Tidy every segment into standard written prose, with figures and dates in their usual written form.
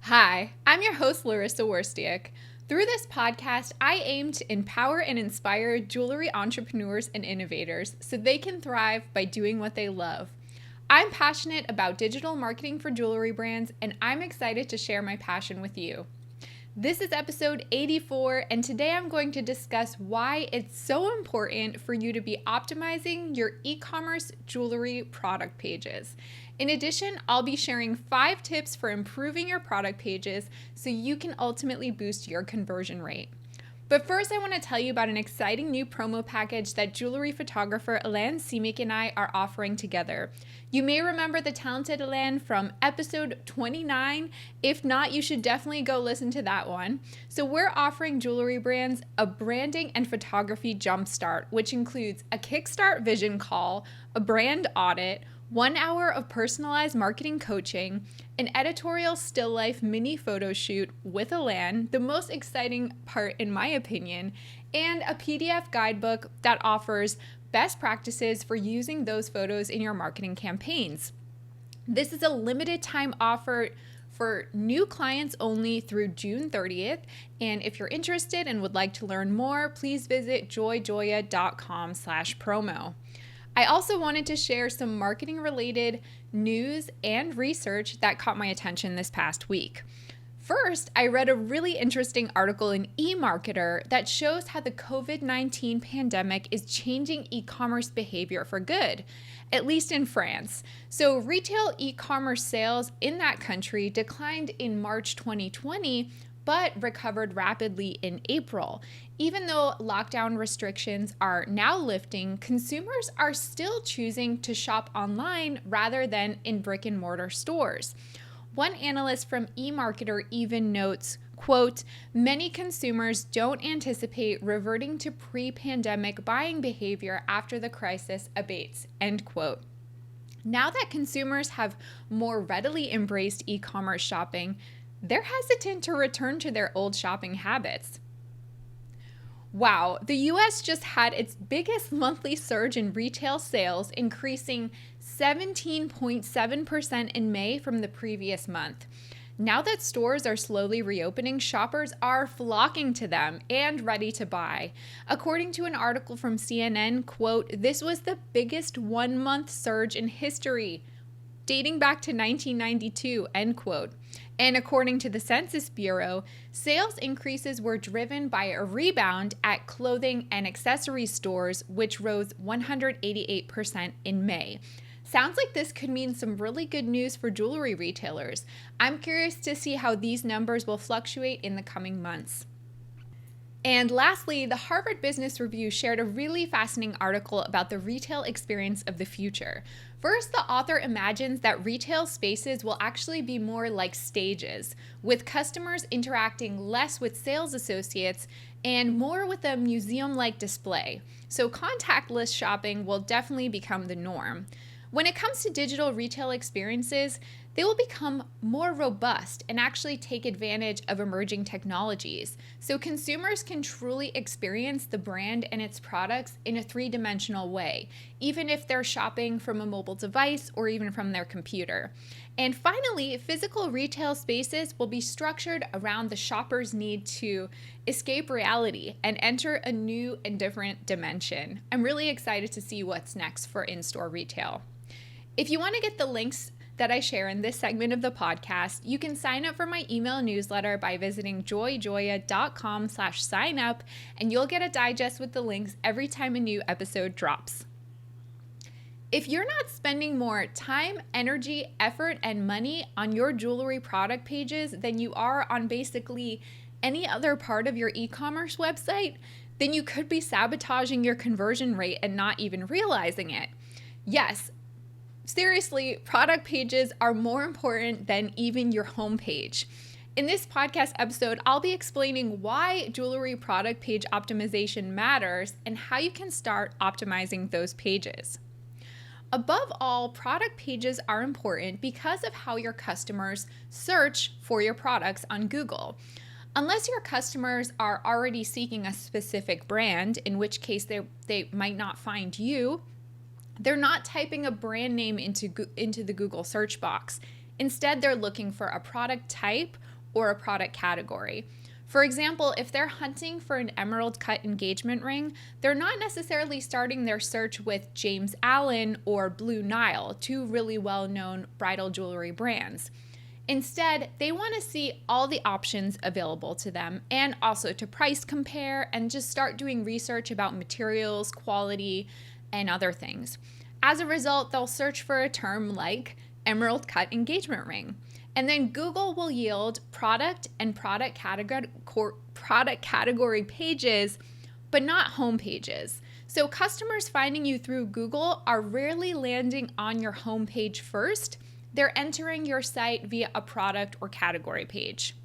Hi, I'm your host, Larissa Werstiak. Through this podcast, I aim to empower and inspire jewelry entrepreneurs and innovators so they can thrive by doing what they love. I'm passionate about digital marketing for jewelry brands, and I'm excited to share my passion with you. This is episode 84, and today I'm going to discuss why it's so important for you to be optimizing your e-commerce jewelry product pages. In addition, I'll be sharing 5 tips for improving your product pages so you can ultimately boost your conversion rate. But first, I want to tell you about an exciting new promo package that jewelry photographer Elaine Simic and I are offering together. You may remember the talented Elaine from episode 29. If not, you should definitely go listen to that one. So we're offering jewelry brands a branding and photography jumpstart, which includes a Kickstart vision call, a brand audit, 1 hour of personalized marketing coaching, an editorial still life mini photo shoot with Elaine, the most exciting part in my opinion, and a PDF guidebook that offers best practices for using those photos in your marketing campaigns. This is a limited time offer for new clients only through June 30th. And if you're interested and would like to learn more, please visit joyjoya.com/promo. I also wanted to share some marketing related news and research that caught my attention this past week. First, I read a really interesting article in eMarketer that shows how the COVID-19 pandemic is changing e-commerce behavior for good, at least in France. So retail e-commerce sales in that country declined in March 2020, but recovered rapidly in April. Even though lockdown restrictions are now lifting, consumers are still choosing to shop online rather than in brick and mortar stores. One analyst from eMarketer even notes, quote, "Many consumers don't anticipate reverting to pre-pandemic buying behavior after the crisis abates," end quote. Now that consumers have more readily embraced e-commerce shopping, they're hesitant to return to their old shopping habits. Wow, the US just had its biggest monthly surge in retail sales, increasing 17.7% in May from the previous month. Now that stores are slowly reopening, shoppers are flocking to them and ready to buy. According to an article from CNN, quote, "This was the biggest one-month surge in history, dating back to 1992, end quote." And according to the Census Bureau, sales increases were driven by a rebound at clothing and accessories stores, which rose 188% in May. Sounds like this could mean some really good news for jewelry retailers. I'm curious to see how these numbers will fluctuate in the coming months. And lastly, the Harvard Business Review shared a really fascinating article about the retail experience of the future. First, the author imagines that retail spaces will actually be more like stages, with customers interacting less with sales associates and more with a museum-like display. So contactless shopping will definitely become the norm. When it comes to digital retail experiences, they will become more robust and actually take advantage of emerging technologies, so consumers can truly experience the brand and its products in a 3-dimensional way, even if they're shopping from a mobile device or even from their computer. And finally, physical retail spaces will be structured around the shopper's need to escape reality and enter a new and different dimension. I'm really excited to see what's next for in-store retail. If you want to get the links that I share in this segment of the podcast, you can sign up for my email newsletter by visiting joyjoya.com/sign up, and you'll get a digest with the links every time a new episode drops. If you're not spending more time, energy, effort, and money on your jewelry product pages than you are on basically any other part of your e-commerce website, then you could be sabotaging your conversion rate and not even realizing it. Yes, seriously, product pages are more important than even your homepage. In this podcast episode, I'll be explaining why jewelry product page optimization matters and how you can start optimizing those pages. Above all, product pages are important because of how your customers search for your products on Google. Unless your customers are already seeking a specific brand, in which case they might not find you, they're not typing a brand name into the Google search box. Instead, they're looking for a product type or a product category. For example, if they're hunting for an emerald cut engagement ring, they're not necessarily starting their search with James Allen or Blue Nile, two really well-known bridal jewelry brands. Instead, they want to see all the options available to them and also to price compare and just start doing research about materials, quality, and other things. As a result, they'll search for a term like emerald cut engagement ring. And then Google will yield product and product category pages, but not home pages. So customers finding you through Google are rarely landing on your home page first. They're entering your site via a product or category page.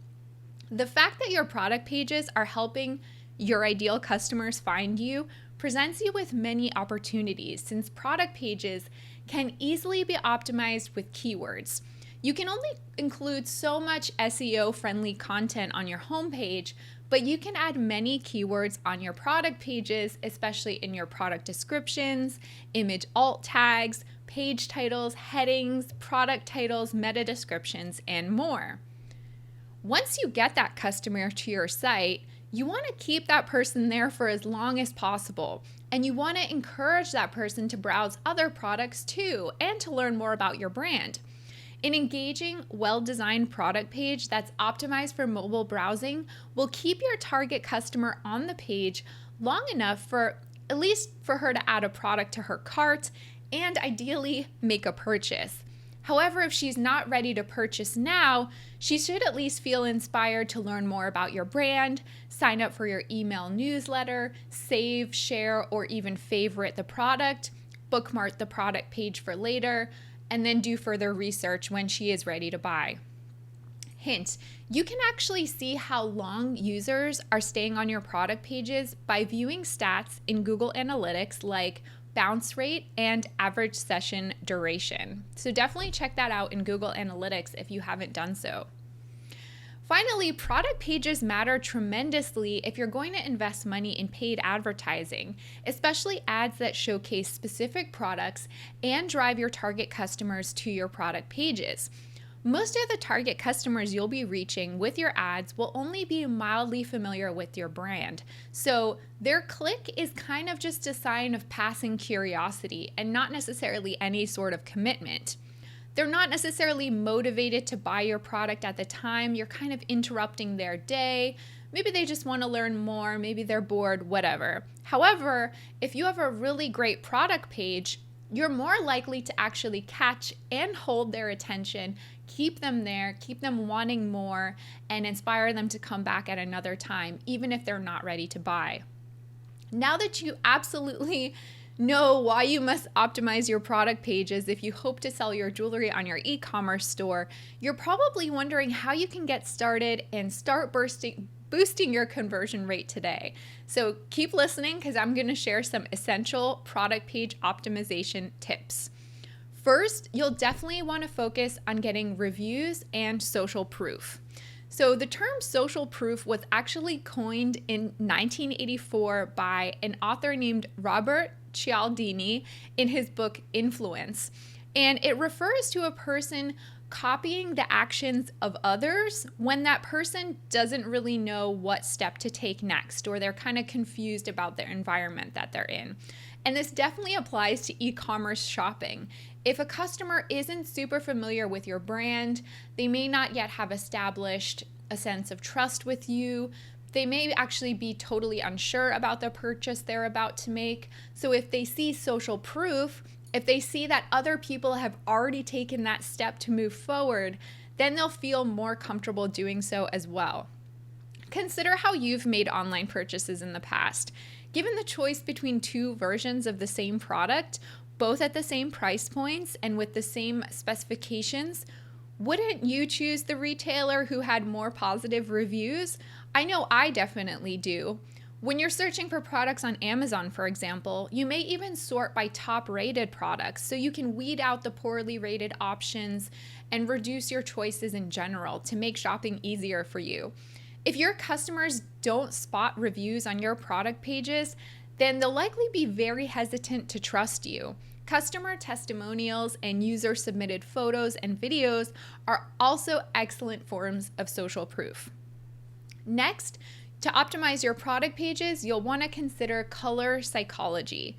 The fact that your product pages are helping your ideal customers find you presents you with many opportunities, since product pages can easily be optimized with keywords. You can only include so much SEO-friendly content on your homepage, but you can add many keywords on your product pages, especially in your product descriptions, image alt tags, page titles, headings, product titles, meta descriptions, and more. Once you get that customer to your site, you want to keep that person there for as long as possible, and you want to encourage that person to browse other products too, and to learn more about your brand. An engaging, well-designed product page that's optimized for mobile browsing will keep your target customer on the page long enough for at least for her to add a product to her cart and ideally make a purchase. However, if she's not ready to purchase now, she should at least feel inspired to learn more about your brand, sign up for your email newsletter, save, share, or even favorite the product, bookmark the product page for later, and then do further research when she is ready to buy. Hint, you can actually see how long users are staying on your product pages by viewing stats in Google Analytics like bounce rate and average session duration. So definitely check that out in Google Analytics if you haven't done so. Finally, product pages matter tremendously if you're going to invest money in paid advertising, especially ads that showcase specific products and drive your target customers to your product pages. Most of the target customers you'll be reaching with your ads will only be mildly familiar with your brand. So their click is kind of just a sign of passing curiosity and not necessarily any sort of commitment. They're not necessarily motivated to buy your product at the time. You're kind of interrupting their day. Maybe they just want to learn more. Maybe they're bored, whatever. However, if you have a really great product page, you're more likely to actually catch and hold their attention, keep them there, keep them wanting more, and inspire them to come back at another time, even if they're not ready to buy. Now that you absolutely know why you must optimize your product pages if you hope to sell your jewelry on your e-commerce store, you're probably wondering how you can get started and start boosting your conversion rate today. So keep listening, because I'm going to share some essential product page optimization tips. First, you'll definitely want to focus on getting reviews and social proof. So the term social proof was actually coined in 1984 by an author named Robert Cialdini in his book Influence. And it refers to a person copying the actions of others when that person doesn't really know what step to take next, or they're kind of confused about their environment that they're in. And this definitely applies to e-commerce shopping. If a customer isn't super familiar with your brand, they may not yet have established a sense of trust with you. They may actually be totally unsure about the purchase they're about to make. So if they see social proof, if they see that other people have already taken that step to move forward, then they'll feel more comfortable doing so as well. Consider how you've made online purchases in the past. Given the choice between two versions of the same product, both at the same price points and with the same specifications, wouldn't you choose the retailer who had more positive reviews? I know I definitely do. When you're searching for products on Amazon, for example, you may even sort by top-rated products, so you can weed out the poorly rated options and reduce your choices in general to make shopping easier for you. If your customers don't spot reviews on your product pages, then they'll likely be very hesitant to trust you. Customer testimonials and user submitted photos and videos are also excellent forms of social proof. Next, to optimize your product pages, you'll want to consider color psychology.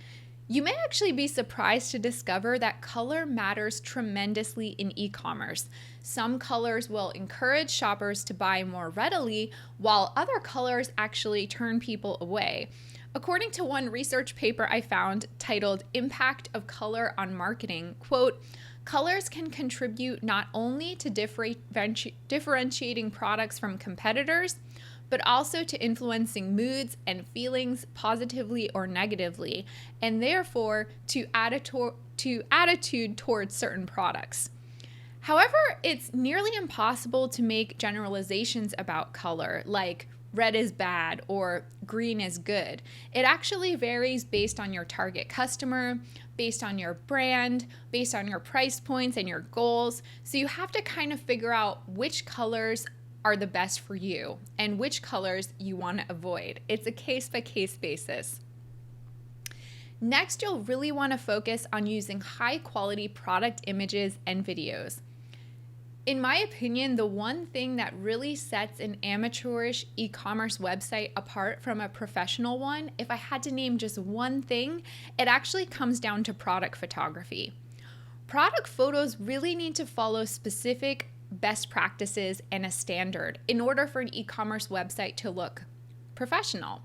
You may actually be surprised to discover that color matters tremendously in e-commerce. Some colors will encourage shoppers to buy more readily, while other colors actually turn people away. According to one research paper I found titled Impact of Color on Marketing, quote, colors can contribute not only to differentiating products from competitors, but also to influencing moods and feelings positively or negatively, and therefore to attitude towards certain products. However, it's nearly impossible to make generalizations about color, like red is bad or green is good. It actually varies based on your target customer, based on your brand, based on your price points and your goals. So you have to kind of figure out which colors are the best for you and which colors you want to avoid. It's a case-by-case basis. Next, you'll really want to focus on using high-quality product images and videos. In my opinion, the one thing that really sets an amateurish e-commerce website apart from a professional one, if I had to name just one thing, it actually comes down to product photography. Product photos really need to follow specific best practices and a standard in order for an e-commerce website to look professional.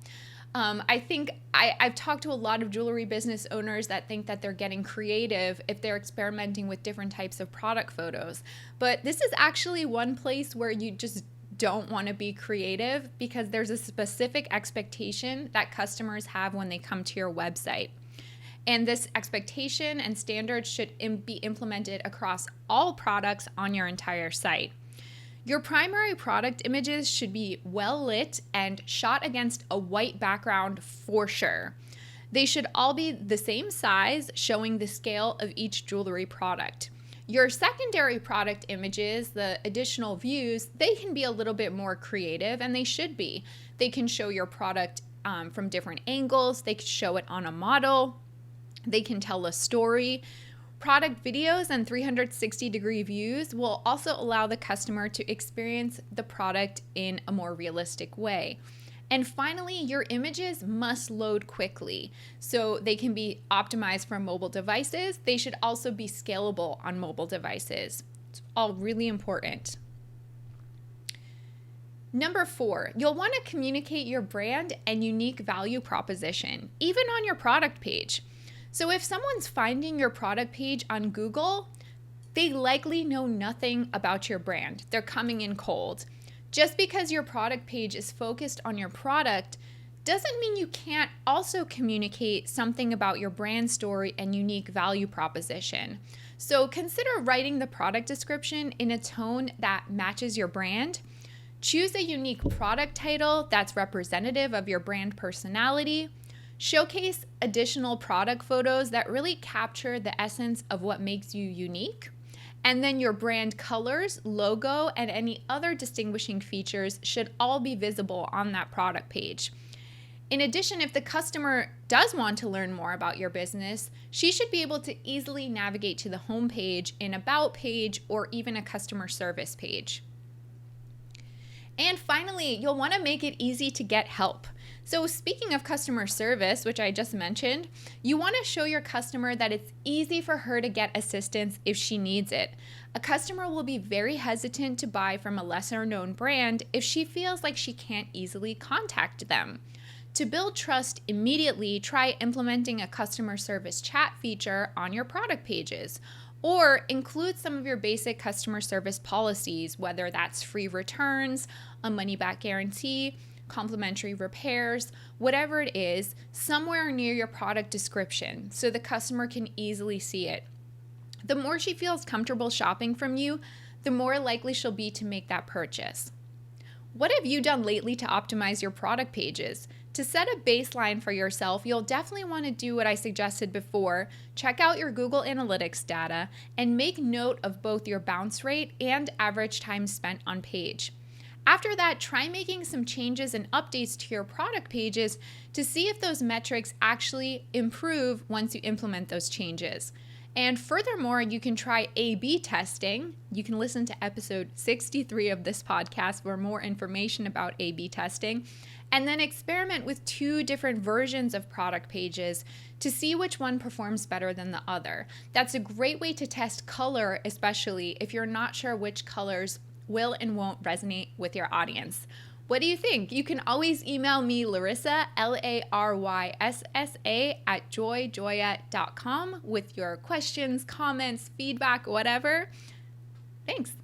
I think I've talked to a lot of jewelry business owners that think that they're getting creative if they're experimenting with different types of product photos. But this is actually one place where you just don't want to be creative because there's a specific expectation that customers have when they come to your website. And this expectation and standards should be implemented across all products on your entire site. Your primary product images should be well lit and shot against a white background for sure. They should all be the same size, showing the scale of each jewelry product. Your secondary product images, the additional views, they can be a little bit more creative, and they should be. They can show your product from different angles. They can show it on a model. They can tell a story. Product videos and 360-degree views will also allow the customer to experience the product in a more realistic way. And finally, your images must load quickly. So they can be optimized for mobile devices. They should also be scalable on mobile devices. It's all really important. Number 4, you'll want to communicate your brand and unique value proposition, even on your product page. So if someone's finding your product page on Google, they likely know nothing about your brand. They're coming in cold. Just because your product page is focused on your product doesn't mean you can't also communicate something about your brand story and unique value proposition. So consider writing the product description in a tone that matches your brand. Choose a unique product title that's representative of your brand personality. Showcase additional product photos that really capture the essence of what makes you unique. And then your brand colors, logo, and any other distinguishing features should all be visible on that product page. In addition, if the customer does want to learn more about your business, she should be able to easily navigate to the home page, an about page, or even a customer service page. And finally, you'll want to make it easy to get help. So speaking of customer service, which I just mentioned, you want to show your customer that it's easy for her to get assistance if she needs it. A customer will be very hesitant to buy from a lesser known brand if she feels like she can't easily contact them. To build trust immediately, try implementing a customer service chat feature on your product pages. Or include some of your basic customer service policies, whether that's free returns, a money-back guarantee, complimentary repairs, whatever it is, somewhere near your product description so the customer can easily see it. The more she feels comfortable shopping from you, the more likely she'll be to make that purchase. What have you done lately to optimize your product pages? To set a baseline for yourself, you'll definitely want to do what I suggested before. Check out your Google Analytics data and make note of both your bounce rate and average time spent on page. After that, try making some changes and updates to your product pages to see if those metrics actually improve once you implement those changes. And furthermore, you can try A/B testing. You can listen to episode 63 of this podcast for more information about A/B testing. And then experiment with 2 different versions of product pages to see which one performs better than the other. That's a great way to test color, especially if you're not sure which colors will and won't resonate with your audience. What do you think? You can always email me, Larissa, LARYSSA @joyjoya.com with your questions, comments, feedback, whatever. Thanks.